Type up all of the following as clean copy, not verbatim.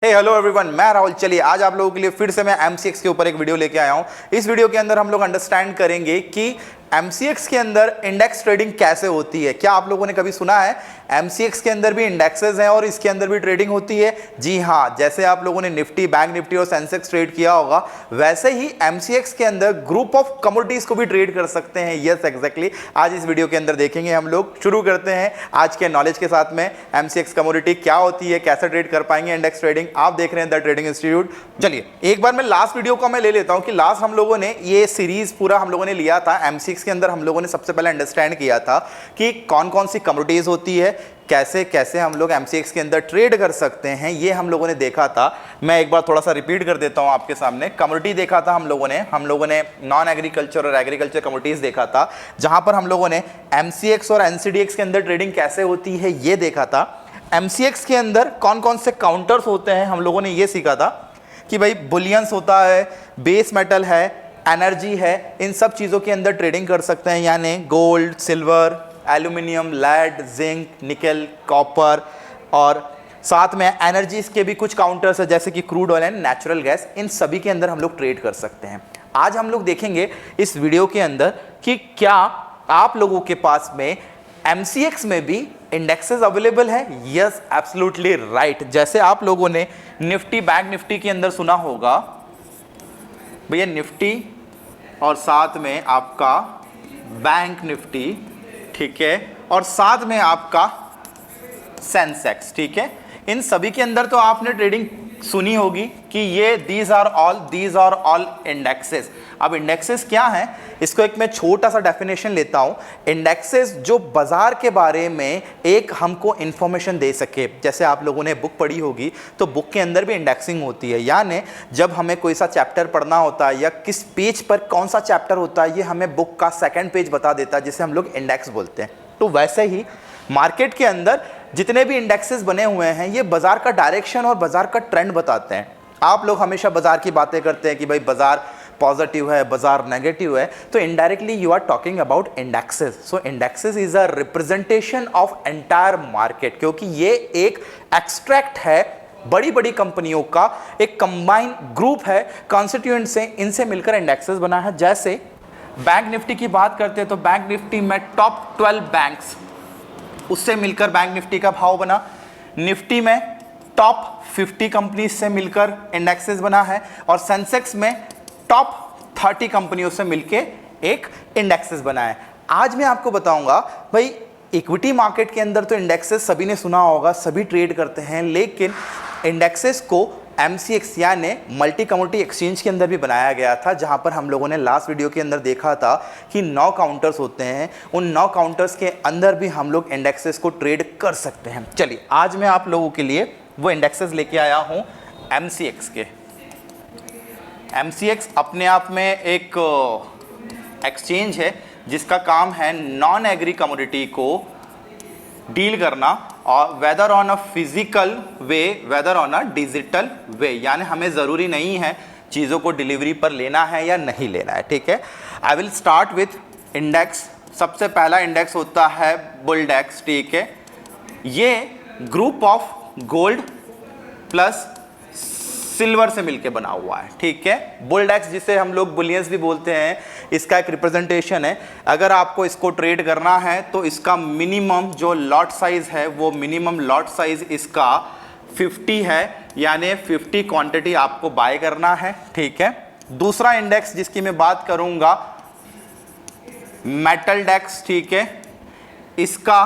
हे hello everyone, मैं राहुल। चलिए आज आप लोगों के लिए फिर से मैं एमसीएक्स के ऊपर एक वीडियो लेके आया हूं। इस वीडियो के अंदर हम लोग अंडरस्टैंड करेंगे कि एमसीएक्स के अंदर इंडेक्स ट्रेडिंग कैसे होती है। क्या आप लोगों ने कभी सुना है एमसीएक्स के अंदर भी इंडेक्सेस हैं और इसके अंदर भी ट्रेडिंग होती है? जी हाँ, जैसे आप लोगों ने निफ्टी, बैंक निफ्टी और सेंसेक्स ट्रेड किया होगा, वैसे ही एमसीएक्स के अंदर ग्रुप ऑफ कमोडिटीज को भी ट्रेड कर सकते हैं। यस एग्जैक्टली, आज इस वीडियो के अंदर देखेंगे हम लोग। शुरू करते हैं आज के नॉलेज के साथ में। एमसीएक्स कमोडिटी क्या होती है, कैसे ट्रेड कर पाएंगे इंडेक्स ट्रेडिंग। आप देख रहे हैं द ट्रेडिंग इंस्टीट्यूट। चलिए एक बार मैं लास्ट वीडियो का मैं ले लेता हूं कि लास्ट हम लोगों ने ये सीरीज पूरा हम लोगों ने लिया था। एमसीएक्स के अंदर हम लोगों ने सबसे पहले अंडरस्टैंड किया था कि कौन कौन सी कमोडिटीज होती है, कैसे कैसे हम लोग एमसीएक्स के अंदर ट्रेड कर सकते हैं, ये हम लोगों ने देखा था। मैं एक बार थोड़ा सा रिपीट कर देता हूं आपके सामने। कमोडिटी देखा था हम लोगों ने नॉन एग्रीकल्चर और एग्रीकल्चर कमोडिटीज देखा था, जहां पर हम लोगों ने एमसीएक्स और एनसीडीएक्स के अंदर ट्रेडिंग कैसे होती है ये देखा था। एमसीएक्स के अंदर कौन कौन से काउंटर्स होते हैं हम लोगों ने ये सीखा था कि भाई बुलियंस होता है, बेस मेटल है, एनर्जी है, इन सब चीज़ों के अंदर ट्रेडिंग कर सकते हैं, यानी gold, silver, aluminium, lead, zinc, nickel, copper, और साथ में एनर्जीज के भी कुछ काउंटर्स है जैसे कि crude oil and natural gas. इन सभी के अंदर हम लोग ट्रेड कर सकते हैं। आज हम लोग देखेंगे इस वीडियो के अंदर कि क्या आप लोगों के पास में एमसीएक्स में भी इंडेक्सेस अवेलेबल है। Yes absolutely right. जैसे आप लोगों ने निफ्टी, बैंक निफ्टी के अंदर सुना होगा भैया, निफ्टी और साथ में आपका बैंक निफ्टी, ठीक है, और साथ में आपका सेंसेक्स, ठीक है। इन सभी के अंदर तो आपने ट्रेडिंग सुनी होगी कि ये दीज आर ऑल इंडेक्सेस। अब इंडेक्सेस क्या हैं, इसको एक मैं छोटा सा डेफिनेशन लेता हूं। इंडेक्सेस जो बाजार के बारे में एक हमको इंफॉर्मेशन दे सके। जैसे आप लोगों ने बुक पढ़ी होगी तो बुक के अंदर भी इंडेक्सिंग होती है, यानी जब हमें कोई सा चैप्टर पढ़ना होता है या किस पेज पर कौन सा चैप्टर होता है, ये हमें बुक का सेकंड पेज बता देता है, जिसे हम लोग इंडेक्स बोलते हैं। तो वैसे ही मार्केट के अंदर जितने भी इंडेक्सेस बने हुए हैं, ये बाजार का डायरेक्शन और बाजार का ट्रेंड बताते हैं। आप लोग हमेशा बाजार की बातें करते हैं कि भाई बाजार पॉजिटिव है, बाजार नेगेटिव है, तो indirectly you are talking about indexes. So indexes is a representation of entire market, क्योंकि ये एक एक्सट्रैक्ट है बड़ी बड़ी कंपनियों का, एक कंबाइन ग्रुप है, कॉन्स्टिट्यूएंट से, इनसे मिलकर इंडेक्सेस बना है। जैसे बैंक निफ्टी की बात करते हैं तो बैंक निफ्टी में टॉप 12 बैंक्स, उससे मिलकर बैंक निफ्टी का भाव बना। निफ्टी में टॉप 50 कंपनीज से मिलकर इंडेक्सेस बना है, और सेंसेक्स में टॉप 30 कंपनियों से मिलकर एक इंडेक्सेस बना है। आज मैं आपको बताऊंगा भाई, इक्विटी मार्केट के अंदर तो इंडेक्सेस सभी ने सुना होगा, सभी ट्रेड करते हैं, लेकिन इंडेक्सेस को एमसीएक्स यानी मल्टी कमोडिटी एक्सचेंज के अंदर भी बनाया गया था, जहां पर हम लोगों ने लास्ट वीडियो के अंदर देखा था कि 9 काउंटर्स होते हैं। उन 9 काउंटर्स के अंदर भी हम लोग इंडेक्सेस को ट्रेड कर सकते हैं। चलिए आज मैं आप लोगों के लिए वो इंडेक्सेस लेके आया हूं एमसीएक्स के। एमसीएक्स अपने आप में एक एक्सचेंज है जिसका काम है नॉन एग्री कमोडिटी को डील करना, और whether on a physical way whether on a digital way, यानी हमें ज़रूरी नहीं है चीज़ों को डिलीवरी पर लेना है या नहीं लेना है, ठीक है। I will start with index. सबसे पहला इंडेक्स होता है बुलडेक्स, ठीक है। ये group of gold plus silver से मिलके बना हुआ है, ठीक है। बुलडेक्स जिसे हम लोग बुलियंस भी बोलते हैं, इसका एक रिप्रेजेंटेशन है। अगर आपको इसको ट्रेड करना है तो इसका मिनिमम जो लॉट साइज है, वो मिनिमम लॉट साइज इसका 50 है, यानी 50 क्वांटिटी आपको बाय करना है, ठीक है। दूसरा इंडेक्स जिसकी मैं बात करूंगा मेटल डेक्स, ठीक है। इसका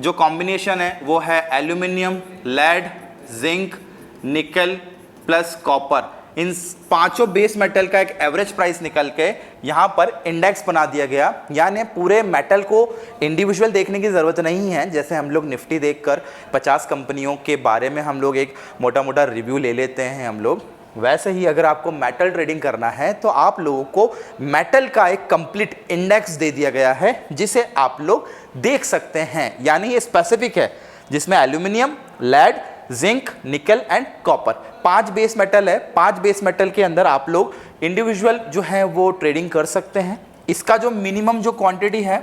जो कॉम्बिनेशन है वो है aluminium, lead, zinc, nickel plus copper. इन पांचों बेस मेटल का एक एवरेज प्राइस निकल के यहाँ पर इंडेक्स बना दिया गया, यानी पूरे मेटल को इंडिविजुअल देखने की ज़रूरत नहीं है। जैसे हम लोग निफ्टी देखकर 50 कंपनियों के बारे में हम लोग एक मोटा मोटा रिव्यू ले लेते हैं हम लोग, वैसे ही अगर आपको मेटल ट्रेडिंग करना है तो आप लोगों को मेटल का एक कंप्लीट इंडेक्स दे दिया गया है, जिसे आप लोग देख सकते हैं। यानी ये स्पेसिफिक है, जिसमें aluminium, lead, zinc, nickel and copper 5 base metal है। 5 बेस मेटल के अंदर आप लोग इंडिविजुअल जो है वो ट्रेडिंग कर सकते हैं। इसका जो मिनिमम जो क्वांटिटी है,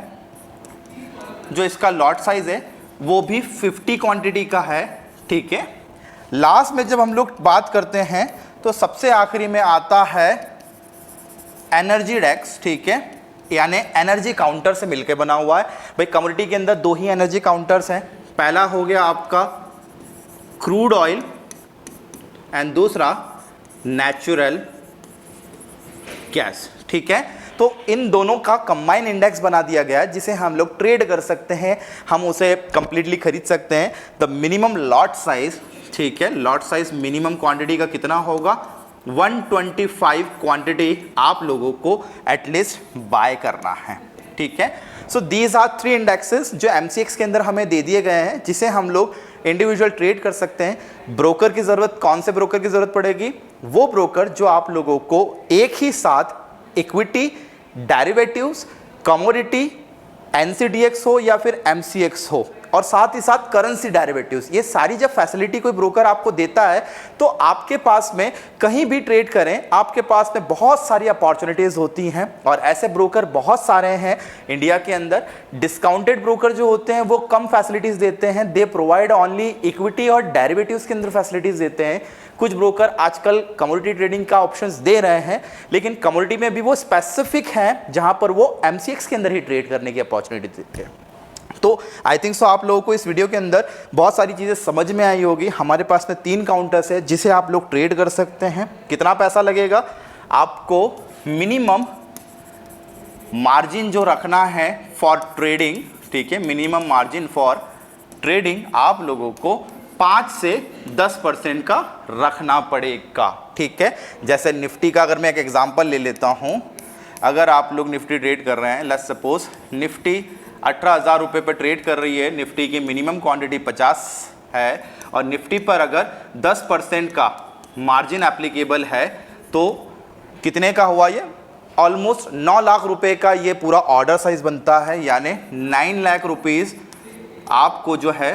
जो इसका लॉट साइज है, वो भी 50 क्वांटिटी का है, ठीक है। लास्ट में जब हम लोग बात करते हैं तो सबसे आखिरी में आता है एनर्जी डेस्क, ठीक है, यानी एनर्जी काउंटर से मिलकर बना हुआ है। भाई कमोडिटी के अंदर 2 ही एनर्जी काउंटर्स हैं, पहला हो गया आपका क्रूड ऑयल एंड दूसरा नेचुरल गैस, ठीक है। तो इन दोनों का कंबाइन इंडेक्स बना दिया गया है जिसे हम लोग ट्रेड कर सकते हैं, हम उसे कंप्लीटली खरीद सकते हैं। द मिनिमम लॉट साइज, ठीक है, लॉट साइज मिनिमम क्वांटिटी का कितना होगा, 125 क्वांटिटी आप लोगों को एटलीस्ट बाय करना है, ठीक है। सो दीज आर 3 इंडेक्सेस जो MCX के अंदर हमें दे दिए गए हैं जिसे हम लोग इंडिविजुअल ट्रेड कर सकते हैं। ब्रोकर की ज़रूरत, कौन से ब्रोकर की ज़रूरत पड़ेगी, वो ब्रोकर जो आप लोगों को एक ही साथ इक्विटी, डेरिवेटिव्स, कमोडिटी, NCDX हो या फिर MCX हो और साथ ही साथ करेंसी डेरिवेटिव्स, ये सारी जब फैसिलिटी कोई ब्रोकर आपको देता है तो आपके पास में कहीं भी ट्रेड करें, आपके पास में बहुत सारी अपॉर्चुनिटीज़ होती हैं और ऐसे ब्रोकर बहुत सारे हैं इंडिया के अंदर। डिस्काउंटेड ब्रोकर जो होते हैं वो कम फैसिलिटीज़ देते हैं, दे प्रोवाइड ओनली इक्विटी और डेरिवेटिव्स के अंदर फैसिलिटीज़ देते हैं। कुछ ब्रोकर आजकल कमोडिटी ट्रेडिंग का ऑप्शंस दे रहे हैं, लेकिन कमोडिटी में भी वो स्पेसिफिक हैं जहां पर वो MCX के अंदर ही ट्रेड करने की अपॉर्चुनिटी देते हैं। तो आई थिंक सो आप लोगों को इस वीडियो के अंदर बहुत सारी चीज़ें समझ में आई होगी। हमारे पास में 3 काउंटर्स है जिसे आप लोग ट्रेड कर सकते हैं। कितना पैसा लगेगा, आपको मिनिमम मार्जिन जो रखना है फॉर ट्रेडिंग, ठीक है, मिनिमम मार्जिन फॉर ट्रेडिंग आप लोगों को 5 से 10% का रखना पड़ेगा, ठीक है। जैसे निफ्टी का अगर मैं एक एग्जांपल ले लेता हूं, अगर आप लोग निफ्टी ट्रेड कर रहे हैं, लेट्स सपोज निफ्टी 18,000 रुपये पर ट्रेड कर रही है, निफ्टी की मिनिमम क्वांटिटी 50 है और निफ्टी पर अगर 10% का मार्जिन एप्लीकेबल है तो कितने का हुआ ये, ऑलमोस्ट 9 लाख रुपए का ये पूरा ऑर्डर साइज बनता है, यानी 9 लाख रुपीज़ आपको जो है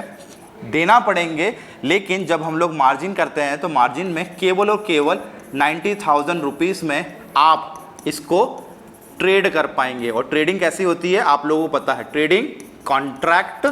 देना पड़ेंगे। लेकिन जब हम लोग मार्जिन करते हैं तो मार्जिन में केवल और केवल 90,000 रुपीज़ में आप इसको ट्रेड कर पाएंगे। और ट्रेडिंग कैसी होती है आप लोगों को पता है, ट्रेडिंग कॉन्ट्रैक्ट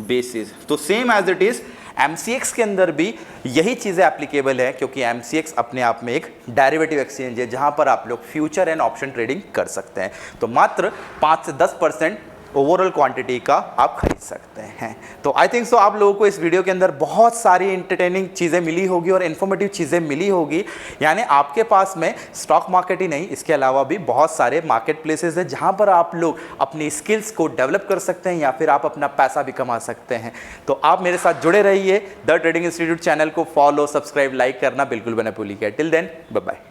बेसिस। तो same as it is MCX के अंदर भी यही चीज़ें एप्लीकेबल है, क्योंकि MCX अपने आप में एक डेरिवेटिव एक्सचेंज है जहां पर आप लोग फ्यूचर एंड ऑप्शन ट्रेडिंग कर सकते हैं। तो मात्र 5 से 10% ओवरऑल क्वांटिटी का आप खरीद सकते हैं। तो आई थिंक सो आप लोगों को इस वीडियो के अंदर बहुत सारी इंटरटेनिंग चीज़ें मिली होगी और इन्फॉर्मेटिव चीज़ें मिली होगी। यानी आपके पास में स्टॉक मार्केट ही नहीं, इसके अलावा भी बहुत सारे मार्केट प्लेसेस हैं जहां पर आप लोग अपनी स्किल्स को डेवलप कर सकते हैं या फिर आप अपना पैसा भी कमा सकते हैं। तो आप मेरे साथ जुड़े रहिए। द ट्रेडिंग इंस्टीट्यूट चैनल को फॉलो, सब्सक्राइब, लाइक करना बिल्कुल भी ना भूलिएगा। Till then bye bye.